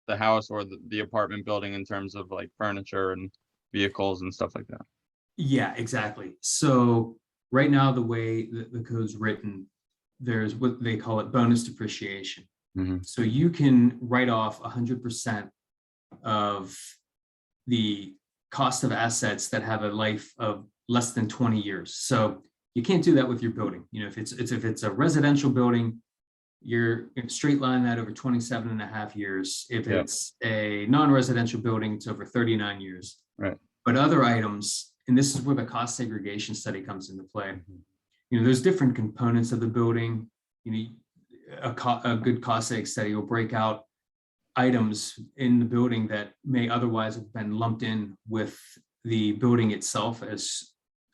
the house or the apartment building in terms of like furniture and vehicles and stuff like that. Yeah, exactly. So right now, the way the code's written, there's what they call it bonus depreciation. Mm-hmm. So you can write off 100% of the cost of assets that have a life of less than 20 years. So you can't do that with your building. You know, if it's a residential building, you're straight line that over 27 and a half years. If Yeah. it's a non-residential building, it's over 39 years. Right. But other items, and this is where the cost segregation study comes into play. Mm-hmm. You know, there's different components of the building. You know, a good cost seg study will break out items in the building that may otherwise have been lumped in with the building itself as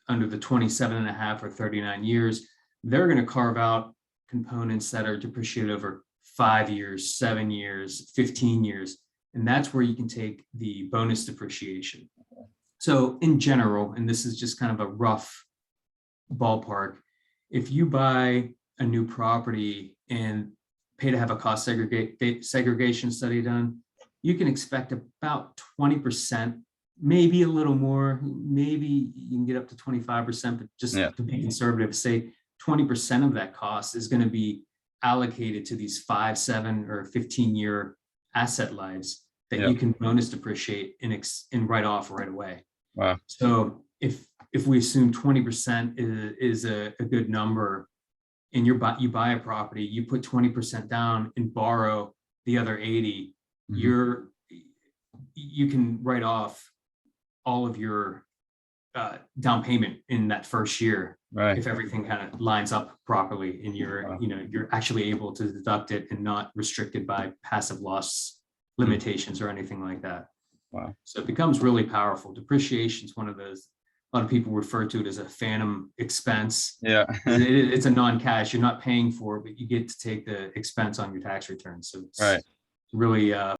under the 27 and a half or 39 years. They're going to carve out components that are depreciated over 5 years, 7 years, 15 years. And that's where you can take the bonus depreciation. So in general, and this is just kind of a rough ballpark, if you buy a new property and pay to have a cost segregation study done, you can expect about 20%, maybe a little more, maybe you can get up to 25%, but just to be conservative, say 20% of that cost is going to be allocated to these 5, 7, or 15-year asset lives that you can bonus depreciate and write off right away. Wow. So if we assume 20% is a good number, and you buy a property, you put 20% down and borrow the other 80, Mm-hmm. you can write off all of your down payment in that first year, Right. if everything kind of lines up properly, and you're actually able to deduct it and not restricted by passive loss limitations or anything like that. Wow. So it becomes really powerful. Depreciation is one of those, a lot of people refer to it as a phantom expense. Yeah. It's a non-cash. You're not paying for it, but you get to take the expense on your tax return. So it's Right. really